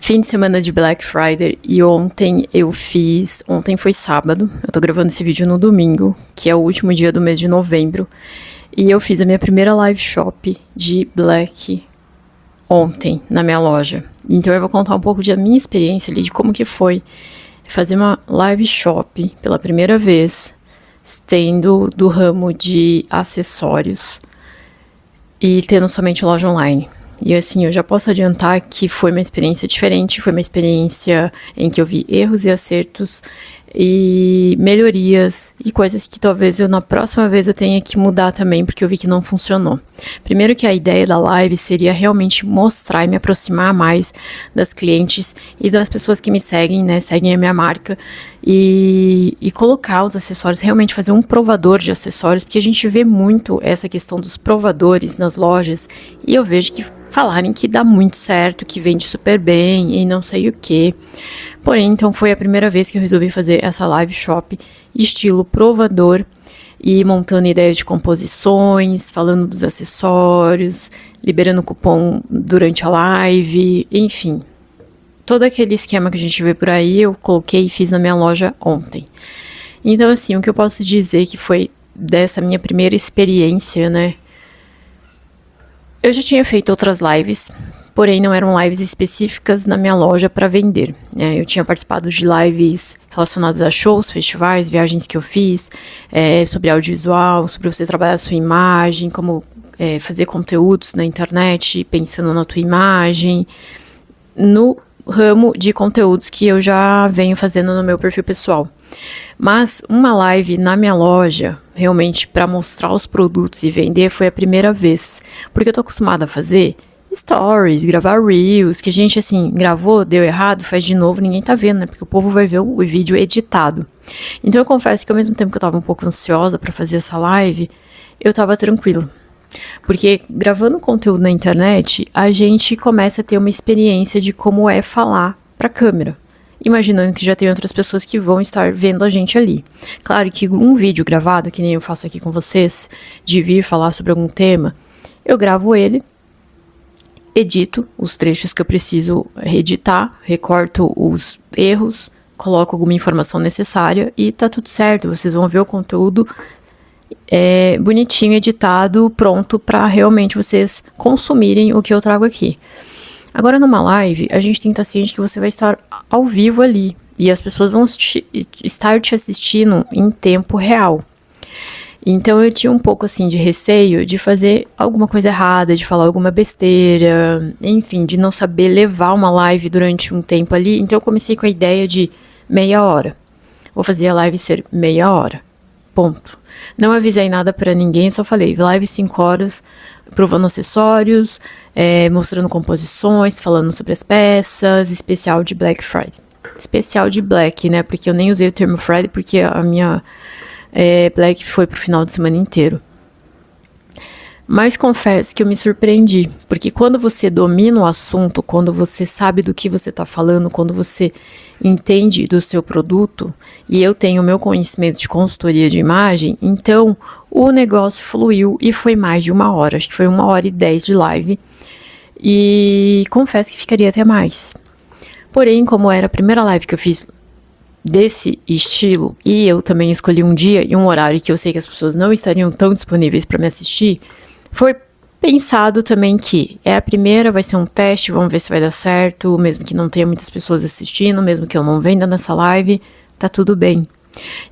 Fim de semana de Black Friday e ontem foi sábado, eu tô gravando esse vídeo no domingo, que é o último dia do mês de novembro, e eu fiz a minha primeira live shop de Black ontem na minha loja. Então eu vou contar um pouco da minha experiência ali, de como que foi fazer uma live shop pela primeira vez, tendo do ramo de acessórios e tendo somente loja online. E assim, eu já posso adiantar que foi uma experiência diferente, foi uma experiência em que eu vi erros e acertos e melhorias e coisas que talvez na próxima vez eu tenha que mudar também, porque eu vi que não funcionou. Primeiro que a ideia da live seria realmente mostrar e me aproximar mais das clientes e das pessoas que me seguem, né, seguem a minha marca e colocar os acessórios, realmente fazer um provador de acessórios, porque a gente vê muito essa questão dos provadores nas lojas e eu vejo que falarem que dá muito certo, que vende super bem e não sei o que. Porém, então foi a primeira vez que eu resolvi fazer essa live shop estilo provador e montando ideias de composições, falando dos acessórios, liberando cupom durante a live, enfim. Todo aquele esquema que a gente vê por aí eu coloquei e fiz na minha loja ontem. Então assim, o que eu posso dizer que foi dessa minha primeira experiência, né? Eu já tinha feito outras lives, porém não eram lives específicas na minha loja para vender. Eu tinha participado de lives relacionadas a shows, festivais, viagens que eu fiz, sobre audiovisual, sobre você trabalhar a sua imagem, como fazer conteúdos na internet, pensando na tua imagem, no ramo de conteúdos que eu já venho fazendo no meu perfil pessoal. Mas uma live na minha loja, realmente para mostrar os produtos e vender, foi a primeira vez. Porque eu tô acostumada a fazer stories, gravar reels, que a gente assim, gravou, deu errado, faz de novo, ninguém tá vendo, né? Porque o povo vai ver o vídeo editado. Então eu confesso que ao mesmo tempo que eu tava um pouco ansiosa para fazer essa live, eu tava tranquila. Porque gravando conteúdo na internet, a gente começa a ter uma experiência de como é falar pra câmera. Imaginando que já tem outras pessoas que vão estar vendo a gente ali. Claro que um vídeo gravado, que nem eu faço aqui com vocês, de vir falar sobre algum tema, eu gravo ele, edito os trechos que eu preciso reeditar, recorto os erros, coloco alguma informação necessária e tá tudo certo. Vocês vão ver o conteúdo bonitinho, editado, pronto para realmente vocês consumirem o que eu trago aqui. Agora, numa live, a gente tem que estar ciente que você vai estar ao vivo ali. E as pessoas vão estar te assistindo em tempo real. Então, eu tinha um pouco, assim, de receio de fazer alguma coisa errada, de falar alguma besteira, enfim, de não saber levar uma live durante um tempo ali. Então, eu comecei com a ideia de meia hora. Vou fazer a live ser meia hora. Ponto. Não avisei nada pra ninguém, só falei, live 5 horas, provando acessórios, mostrando composições, falando sobre as peças, especial de Black Friday. Especial de Black, né? Porque eu nem usei o termo Friday, porque a minha Black foi pro final de semana inteiro. Mas confesso que eu me surpreendi, porque quando você domina o assunto, quando você sabe do que você está falando, quando você entende do seu produto, e eu tenho o meu conhecimento de consultoria de imagem, então o negócio fluiu e foi mais de 1 hora, acho que foi 1h10 de live, e confesso que ficaria até mais. Porém, como era a primeira live que eu fiz desse estilo, e eu também escolhi um dia e um horário que eu sei que as pessoas não estariam tão disponíveis para me assistir, foi pensado também que a primeira, vai ser um teste, vamos ver se vai dar certo, mesmo que não tenha muitas pessoas assistindo, mesmo que eu não venda nessa live, tá tudo bem.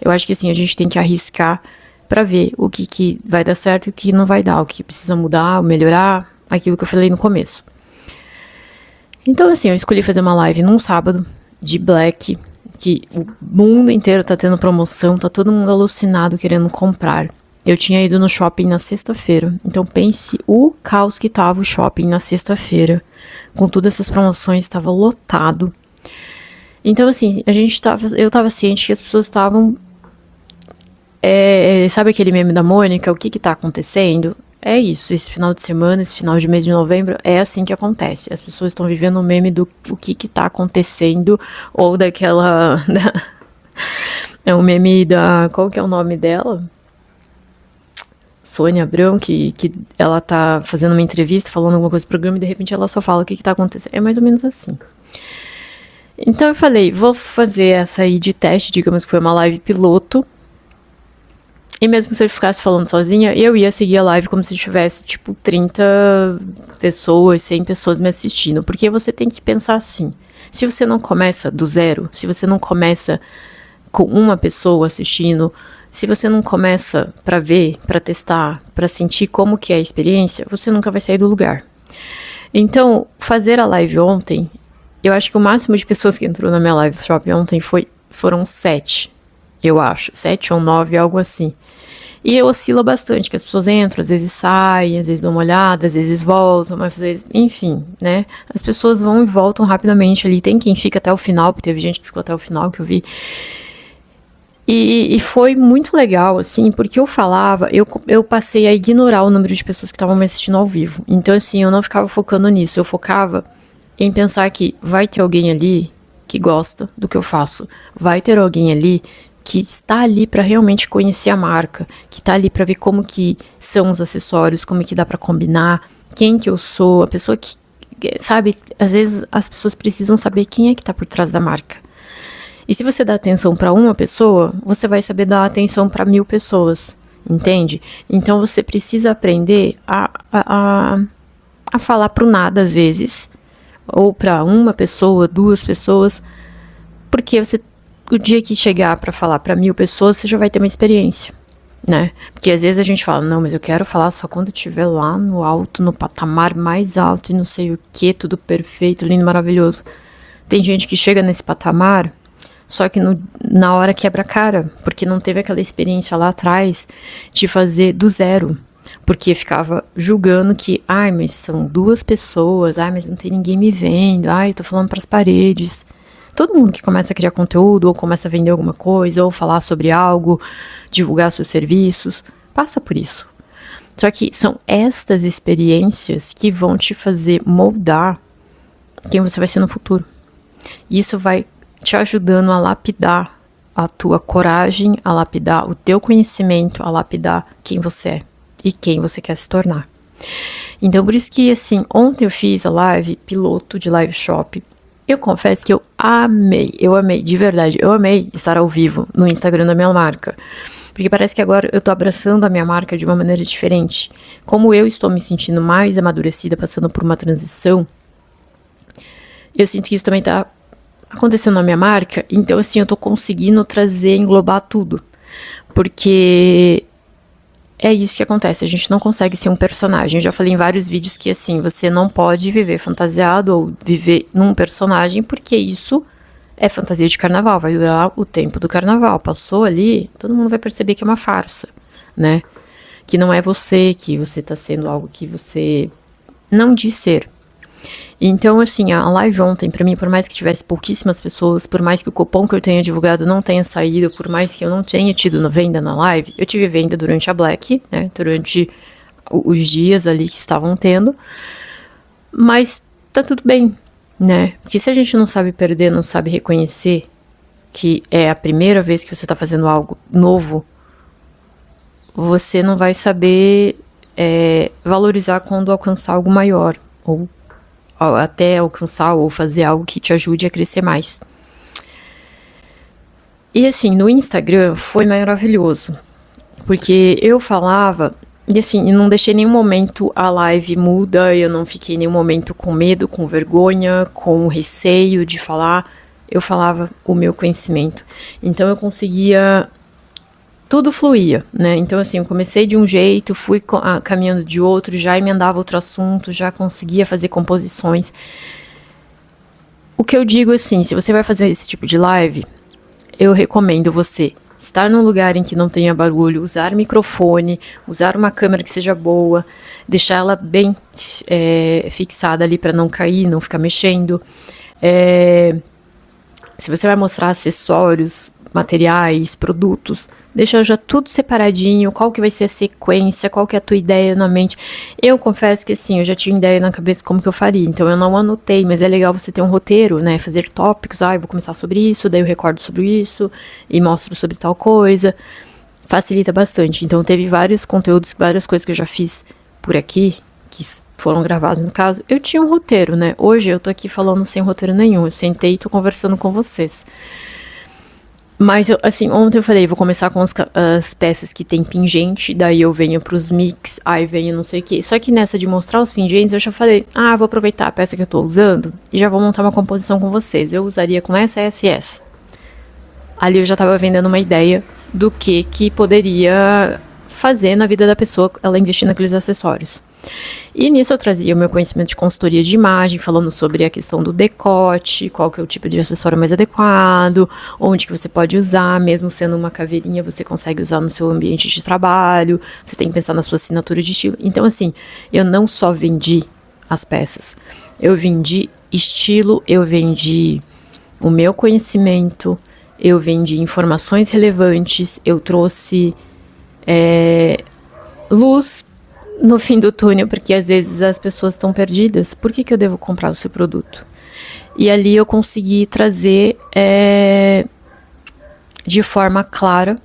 Eu acho que assim, a gente tem que arriscar para ver o que vai dar certo e o que não vai dar, o que precisa mudar, melhorar, aquilo que eu falei no começo. Então assim, eu escolhi fazer uma live num sábado de Black, que o mundo inteiro tá tendo promoção, tá todo mundo alucinado querendo comprar. Eu tinha ido no shopping na sexta-feira, então pense o caos que tava o shopping na sexta-feira. Com todas essas promoções, estava lotado. Então assim, eu tava ciente que as pessoas estavam... sabe aquele meme da Mônica, o que tá acontecendo? É isso, esse final de semana, esse final de mês de novembro, é assim que acontece. As pessoas estão vivendo o meme do o que tá acontecendo, ou daquela... é o meme da... qual que é o nome dela? Sônia Abrão, que ela tá fazendo uma entrevista, falando alguma coisa do programa, e de repente ela só fala o que tá acontecendo. É mais ou menos assim. Então eu falei, vou fazer essa aí de teste, digamos que foi uma live piloto. E mesmo se eu ficasse falando sozinha, eu ia seguir a live como se tivesse, tipo, 30 pessoas, 100 pessoas me assistindo. Porque você tem que pensar assim, se você não começa do zero, se você não começa com uma pessoa assistindo, se você não começa pra ver, pra testar, pra sentir como que é a experiência, você nunca vai sair do lugar. Então, fazer a live ontem, eu acho que o máximo de pessoas que entrou na minha live shop ontem foram 7, eu acho. 7 ou 9, algo assim. E oscila bastante, que as pessoas entram, às vezes saem, às vezes dão uma olhada, às vezes voltam, mas às vezes, enfim, né? As pessoas vão e voltam rapidamente ali. Tem quem fica até o final, porque teve gente que ficou até o final, que eu vi. E foi muito legal, assim, porque eu falava, eu passei a ignorar o número de pessoas que estavam me assistindo ao vivo. Então, assim, eu não ficava focando nisso, eu focava em pensar que vai ter alguém ali que gosta do que eu faço. Vai ter alguém ali que está ali para realmente conhecer a marca, que está ali para ver como que são os acessórios, como que dá para combinar, quem que eu sou, a pessoa que, sabe, às vezes as pessoas precisam saber quem é que está por trás da marca. E se você dá atenção para uma pessoa, você vai saber dar atenção para 1000 pessoas, entende? Então você precisa aprender a falar pro nada às vezes, ou para uma pessoa, 2 pessoas, porque o dia que chegar para falar para 1000 pessoas, você já vai ter uma experiência, né? Porque às vezes a gente fala, não, mas eu quero falar só quando eu estiver lá no alto, no patamar mais alto e não sei o que, tudo perfeito, lindo, maravilhoso. Tem gente que chega nesse patamar, só que na hora quebra a cara, porque não teve aquela experiência lá atrás de fazer do zero. Porque ficava julgando que, ai, mas são 2 pessoas, ai, mas não tem ninguém me vendo, ai, tô falando pras paredes. Todo mundo que começa a criar conteúdo, ou começa a vender alguma coisa, ou falar sobre algo, divulgar seus serviços, passa por isso. Só que são estas experiências que vão te fazer moldar quem você vai ser no futuro. Isso vai te ajudando a lapidar a tua coragem, a lapidar o teu conhecimento, a lapidar quem você é e quem você quer se tornar. Então, por isso que, assim, ontem eu fiz a live piloto de live shop. Eu confesso que eu amei, de verdade, eu amei estar ao vivo no Instagram da minha marca. Porque parece que agora eu tô abraçando a minha marca de uma maneira diferente. Como eu estou me sentindo mais amadurecida, passando por uma transição, eu sinto que isso também tá acontecendo na minha marca. Então, assim, eu tô conseguindo trazer, englobar tudo. Porque é isso que acontece, a gente não consegue ser um personagem. Eu já falei em vários vídeos que, assim, você não pode viver fantasiado ou viver num personagem, porque isso é fantasia de carnaval, vai durar o tempo do carnaval. Passou ali, todo mundo vai perceber que é uma farsa, né? Que não é você, que você tá sendo algo que você não diz ser. Então, assim, a live ontem, pra mim, por mais que tivesse pouquíssimas pessoas, por mais que o cupom que eu tenha divulgado não tenha saído, por mais que eu não tenha tido venda na live, eu tive venda durante a Black, né, durante os dias ali que estavam tendo, mas tá tudo bem, né, porque se a gente não sabe perder, não sabe reconhecer que é a primeira vez que você tá fazendo algo novo, você não vai saber valorizar quando alcançar algo maior, ou até alcançar ou fazer algo que te ajude a crescer mais. E assim, no Instagram foi maravilhoso, porque eu falava, e assim, eu não deixei nenhum momento a live muda, eu não fiquei nenhum momento com medo, com vergonha, com receio de falar, eu falava o meu conhecimento. Então eu conseguia, tudo fluía, né? Então, assim, eu comecei de um jeito, fui caminhando de outro, já emendava outro assunto, já conseguia fazer composições. O que eu digo, assim, se você vai fazer esse tipo de live, eu recomendo você estar num lugar em que não tenha barulho, usar microfone, usar uma câmera que seja boa, deixar ela bem fixada ali para não cair, não ficar mexendo. Se você vai mostrar acessórios, materiais, produtos, deixa já tudo separadinho, qual que vai ser a sequência, qual que é a tua ideia na mente. Eu confesso que assim, eu já tinha ideia na cabeça como que eu faria, então eu não anotei, mas é legal você ter um roteiro, né, fazer tópicos, eu vou começar sobre isso, daí eu recordo sobre isso, e mostro sobre tal coisa, facilita bastante. Então teve vários conteúdos, várias coisas que eu já fiz por aqui, que foram gravados no caso, eu tinha um roteiro, né? Hoje eu tô aqui falando sem roteiro nenhum, eu sentei e tô conversando com vocês. Mas, ontem eu falei, vou começar com as peças que tem pingente, daí eu venho pros mix, aí venho não sei o que. Só que nessa de mostrar os pingentes, eu já falei, vou aproveitar a peça que eu tô usando e já vou montar uma composição com vocês. Eu usaria com essa e essa. Ali eu já tava vendendo uma ideia do que poderia fazer na vida da pessoa ela investir naqueles acessórios. E nisso eu trazia o meu conhecimento de consultoria de imagem, falando sobre a questão do decote, qual que é o tipo de acessório mais adequado, onde que você pode usar, mesmo sendo uma caveirinha, você consegue usar no seu ambiente de trabalho, você tem que pensar na sua assinatura de estilo. Então, assim, eu não só vendi as peças, eu vendi estilo, eu vendi o meu conhecimento, eu vendi informações relevantes, eu trouxe luz no fim do túnel, porque às vezes as pessoas estão perdidas. Por que eu devo comprar o seu produto? E ali eu consegui trazer de forma clara,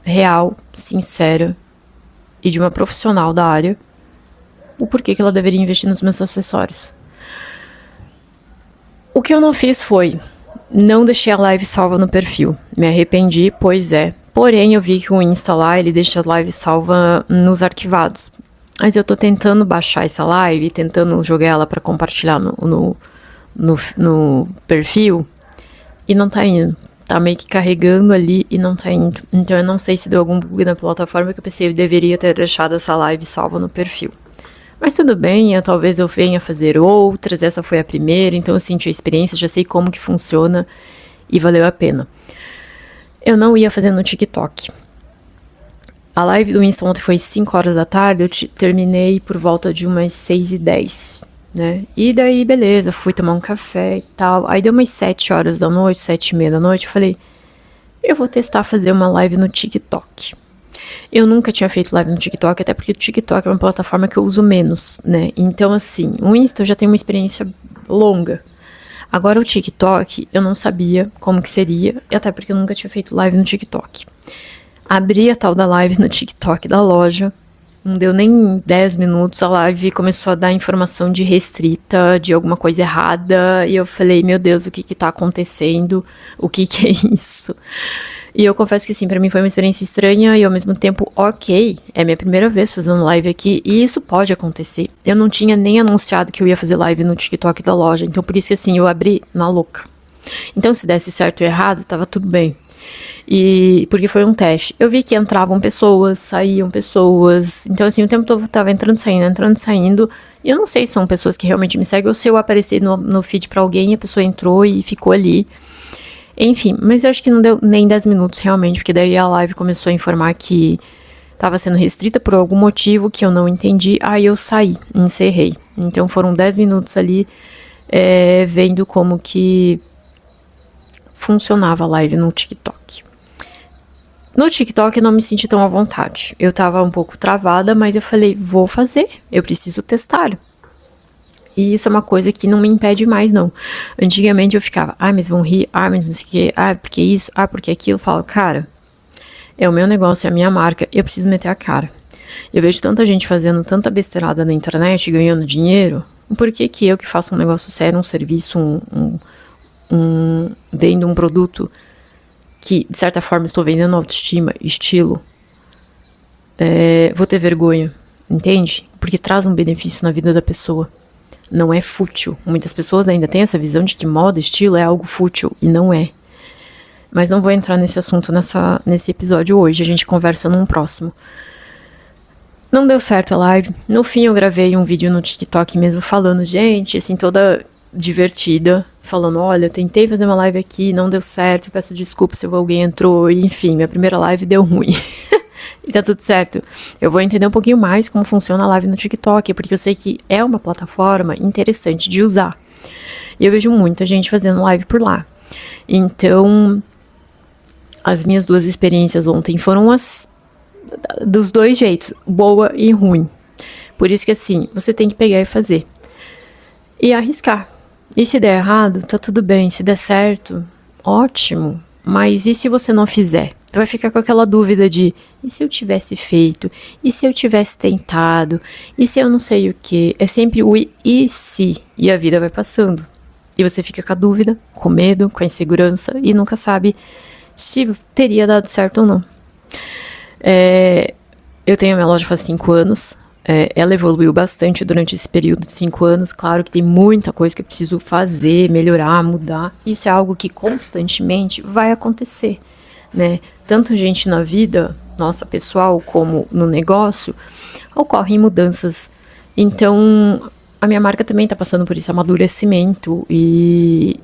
real, sincera e de uma profissional da área o porquê que ela deveria investir nos meus acessórios. O que eu não fiz foi, não deixei a live salva no perfil. Me arrependi, pois é. Porém, eu vi que o Insta lá, ele deixa as lives salva nos arquivados. Mas eu tô tentando baixar essa live, tentando jogar ela pra compartilhar no perfil, e não tá indo. Tá meio que carregando ali e não tá indo. Então eu não sei se deu algum bug na plataforma, que eu pensei que eu deveria ter deixado essa live salva no perfil. Mas tudo bem, talvez eu venha fazer outras, essa foi a primeira, então eu senti a experiência, já sei como que funciona e valeu a pena. Eu não ia fazer no TikTok. A live do Insta ontem foi 5 horas da tarde, eu terminei por volta de umas 6h10, né? E daí, beleza, fui tomar um café e tal. Aí deu umas 7 horas da noite, 7h30 da noite, eu falei, eu vou testar fazer uma live no TikTok. Eu nunca tinha feito live no TikTok, até porque o TikTok é uma plataforma que eu uso menos, né? Então, assim, o Insta eu já tenho uma experiência longa. Agora o TikTok, eu não sabia como que seria, e até porque eu nunca tinha feito live no TikTok. Abri a tal da live no TikTok da loja, não deu nem 10 minutos, a live começou a dar informação de restrita, de alguma coisa errada, e eu falei, meu Deus, o que tá acontecendo? O que é isso? E eu confesso que, sim, pra mim foi uma experiência estranha e, ao mesmo tempo, ok, é minha primeira vez fazendo live aqui e isso pode acontecer. Eu não tinha nem anunciado que eu ia fazer live no TikTok da loja, então por isso que, assim, eu abri na louca. Então, se desse certo ou errado, tava tudo bem. E porque foi um teste. Eu vi que entravam pessoas, saíam pessoas. Então, assim, o tempo todo tava entrando e saindo. E eu não sei se são pessoas que realmente me seguem ou se eu apareci no feed pra alguém e a pessoa entrou e ficou ali. Enfim, mas eu acho que não deu nem 10 minutos realmente, porque daí a live começou a informar que tava sendo restrita por algum motivo que eu não entendi. Aí eu saí, encerrei. Então foram 10 minutos ali vendo como que funcionava a live no TikTok. No TikTok eu não me senti tão à vontade. Eu tava um pouco travada, mas eu falei, vou fazer, eu preciso testar. E isso é uma coisa que não me impede mais, não. Antigamente eu ficava, mas vão rir, mas não sei o quê, porque isso, porque aquilo. Eu falo, cara, é o meu negócio, é a minha marca, eu preciso meter a cara. Eu vejo tanta gente fazendo tanta besteirada na internet, ganhando dinheiro, por que eu que faço um negócio sério, um serviço, vendo um produto que, de certa forma, estou vendendo autoestima, estilo, vou ter vergonha, entende? Porque traz um benefício na vida da pessoa. Não é fútil. Muitas pessoas ainda têm essa visão de que moda, estilo é algo fútil, e não é. Mas não vou entrar nesse assunto nesse episódio hoje, a gente conversa num próximo. Não deu certo a live. No fim eu gravei um vídeo no TikTok mesmo falando, gente, assim, toda divertida, falando, olha, tentei fazer uma live aqui, não deu certo, peço desculpa se alguém entrou, enfim, minha primeira live deu ruim. E tá tudo certo. Eu vou entender um pouquinho mais como funciona a live no TikTok, porque eu sei que é uma plataforma interessante de usar. E eu vejo muita gente fazendo live por lá. Então, as minhas 2 experiências ontem foram dos 2 jeitos, boa e ruim. Por isso que, assim, você tem que pegar e fazer. E arriscar. E se der errado, tá tudo bem. Se der certo, ótimo. Mas e se você não fizer? vai ficar com aquela dúvida de, e se eu tivesse feito? E se eu tivesse tentado? E se eu não sei o quê? É sempre o e se, e a vida vai passando. E você fica com a dúvida, com medo, com a insegurança, e nunca sabe se teria dado certo ou não. Eu tenho a minha loja faz 5 anos, ela evoluiu bastante durante esse período de 5 anos. Claro que tem muita coisa que eu preciso fazer, melhorar, mudar. Isso é algo que constantemente vai acontecer, né? Tanto gente na vida, nossa, pessoal, como no negócio, ocorrem mudanças. Então, a minha marca também tá passando por esse amadurecimento e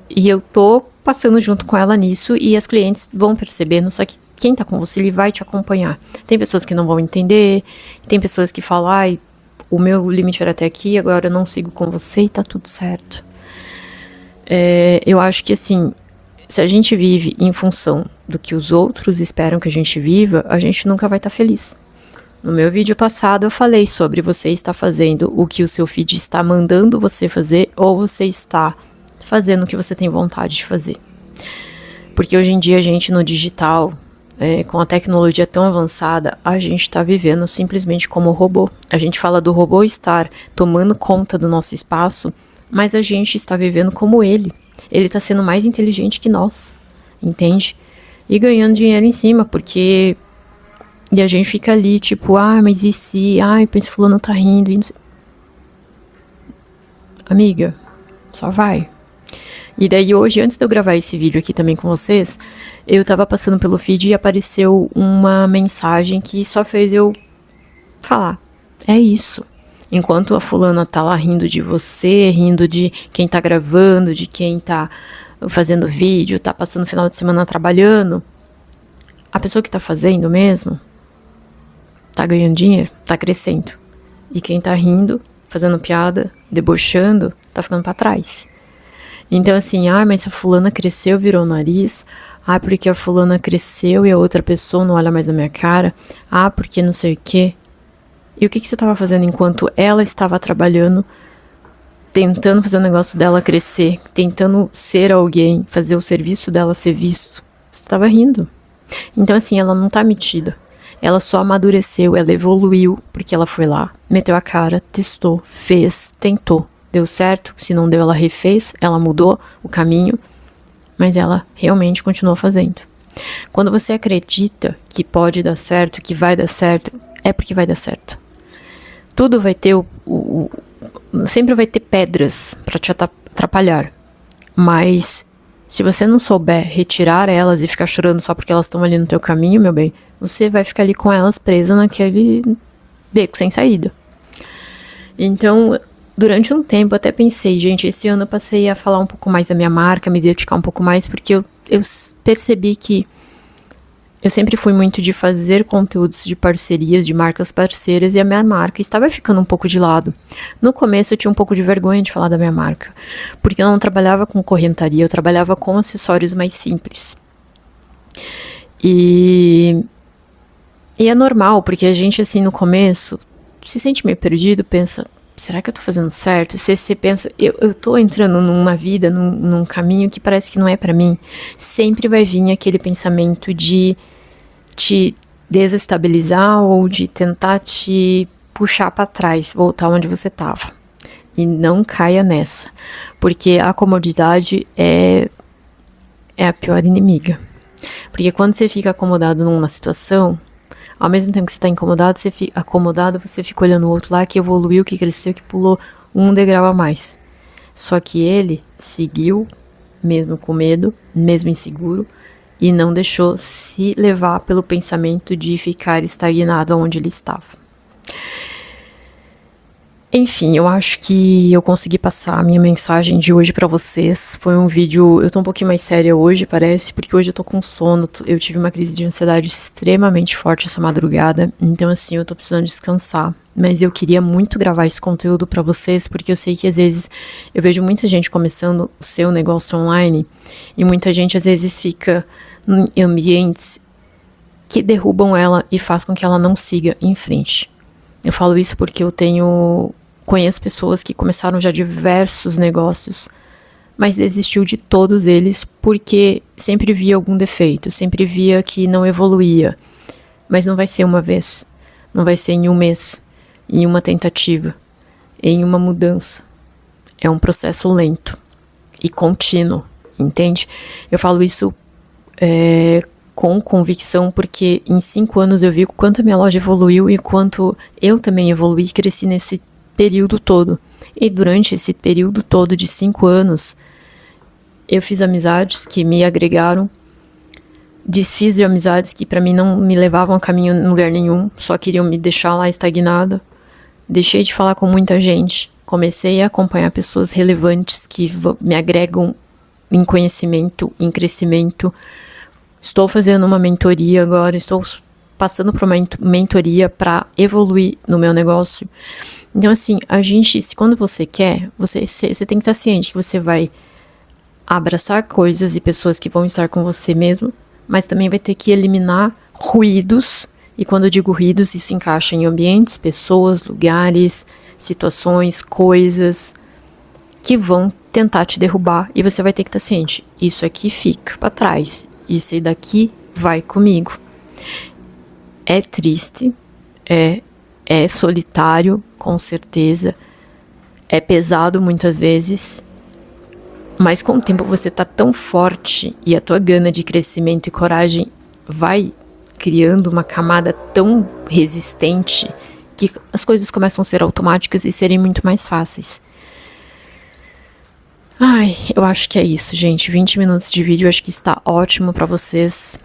eu tô passando junto com ela nisso e as clientes vão percebendo, só que quem tá com você, ele vai te acompanhar. Tem pessoas que não vão entender, tem pessoas que falam, ai, o meu limite era até aqui, agora eu não sigo com você e tá tudo certo. Eu acho que assim, se a gente vive em função do que os outros esperam que a gente viva, a gente nunca vai estar feliz. No meu vídeo passado eu falei sobre você estar fazendo o que o seu feed está mandando você fazer ou você está fazendo o que você tem vontade de fazer. Porque hoje em dia a gente no digital, com a tecnologia tão avançada, a gente está vivendo simplesmente como robô. A gente fala do robô estar tomando conta do nosso espaço, mas a gente está vivendo como ele. Ele está sendo mais inteligente que nós, entende? E ganhando dinheiro em cima, porque... E a gente fica ali, tipo, mas e se? Pensa, fulano tá rindo. E não sei. Amiga, só vai. E daí hoje, antes de eu gravar esse vídeo aqui também com vocês, eu tava passando pelo feed e apareceu uma mensagem que só fez eu falar. É isso. Enquanto a fulana tá lá rindo de você, rindo de quem tá gravando, de quem tá fazendo vídeo, tá passando o final de semana trabalhando, a pessoa que tá fazendo mesmo tá ganhando dinheiro, tá crescendo. E quem tá rindo, fazendo piada, debochando, tá ficando pra trás. Então assim, mas a fulana cresceu, virou o nariz. Porque a fulana cresceu e a outra pessoa não olha mais na minha cara. Porque não sei o quê. E o que você estava fazendo enquanto ela estava trabalhando, tentando fazer o negócio dela crescer, tentando ser alguém, fazer o serviço dela ser visto? Você estava rindo. Então assim, ela não tá metida. Ela só amadureceu, ela evoluiu, porque ela foi lá, meteu a cara, testou, fez, tentou. Deu certo, se não deu, ela refez, ela mudou o caminho, mas ela realmente continuou fazendo. Quando você acredita que pode dar certo, que vai dar certo, é porque vai dar certo. Tudo vai ter sempre vai ter pedras para te atrapalhar, mas se você não souber retirar elas e ficar chorando só porque elas estão ali no teu caminho, meu bem, você vai ficar ali com elas presas naquele beco sem saída. Então, durante um tempo até pensei, gente, esse ano eu passei a falar um pouco mais da minha marca, me dedicar um pouco mais, porque eu percebi que eu sempre fui muito de fazer conteúdos de parcerias, de marcas parceiras, e a minha marca estava ficando um pouco de lado. No começo eu tinha um pouco de vergonha de falar da minha marca, porque eu não trabalhava com correntaria, eu trabalhava com acessórios mais simples. E é normal, porque a gente assim no começo se sente meio perdido, pensa, será que eu tô fazendo certo? Você pensa, eu tô entrando numa vida, num caminho que parece que não é pra mim. Sempre vai vir aquele pensamento de te desestabilizar ou de tentar te puxar pra trás, voltar onde você tava. E não caia nessa, porque a comodidade é a pior inimiga. Porque quando você fica acomodado numa situação, ao mesmo tempo que você tá incomodado, você fica olhando o outro lá que evoluiu, que cresceu, que pulou um degrau a mais. Só que ele seguiu, mesmo com medo, mesmo inseguro, e não deixou se levar pelo pensamento de ficar estagnado onde ele estava. Enfim, eu acho que eu consegui passar a minha mensagem de hoje pra vocês. Foi um vídeo, eu tô um pouquinho mais séria hoje, parece, porque hoje eu tô com sono, eu tive uma crise de ansiedade extremamente forte essa madrugada, então assim, eu tô precisando descansar. Mas eu queria muito gravar esse conteúdo pra vocês, porque eu sei que às vezes eu vejo muita gente começando o seu negócio online, e muita gente às vezes fica em ambientes que derrubam ela e faz com que ela não siga em frente. Eu falo isso porque conheço pessoas que começaram já diversos negócios mas desistiu de todos eles porque sempre via algum defeito, sempre via que não evoluía. Mas não vai ser uma vez, não vai ser em um mês, em uma tentativa, em uma mudança. É um processo lento e contínuo, entende? Eu falo isso com convicção porque em 5 anos eu vi o quanto a minha loja evoluiu e quanto eu também evoluí e cresci nesse período todo. E durante esse período todo de 5 anos, eu fiz amizades que me agregaram, desfiz de amizades que pra mim não me levavam a caminho em lugar nenhum, só queriam me deixar lá estagnada. Deixei de falar com muita gente, comecei a acompanhar pessoas relevantes que me agregam em conhecimento, em crescimento. Estou fazendo uma mentoria agora, estou passando por uma mentoria para evoluir no meu negócio. Então assim, quando você quer, você tem que estar ciente que você vai abraçar coisas e pessoas que vão estar com você mesmo, mas também vai ter que eliminar ruídos, e quando eu digo ruídos, isso encaixa em ambientes, pessoas, lugares, situações, coisas que vão tentar te derrubar, e você vai ter que estar ciente, isso aqui fica para trás, isso daqui vai comigo. É triste, é solitário, com certeza, é pesado muitas vezes, mas com o tempo você tá tão forte e a tua gana de crescimento e coragem vai criando uma camada tão resistente que as coisas começam a ser automáticas e serem muito mais fáceis. Eu acho que é isso, gente. 20 minutos de vídeo, acho que está ótimo para vocês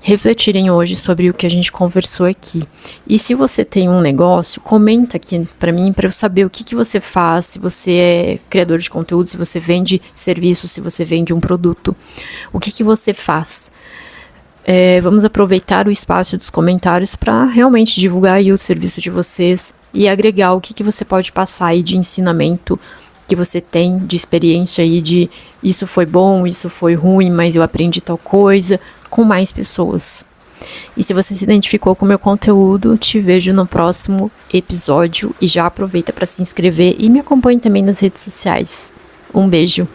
refletirem hoje sobre o que a gente conversou aqui. E se você tem um negócio, comenta aqui para mim, para eu saber o que você faz, se você é criador de conteúdo, se você vende serviço, se você vende um produto, o que você faz. Vamos aproveitar o espaço dos comentários para realmente divulgar aí o serviço de vocês e agregar o que você pode passar aí de ensinamento que você tem, de experiência aí de isso foi bom, isso foi ruim, mas eu aprendi tal coisa, com mais pessoas. E se você se identificou com o meu conteúdo, te vejo no próximo episódio e já aproveita para se inscrever e me acompanhe também nas redes sociais. Um beijo!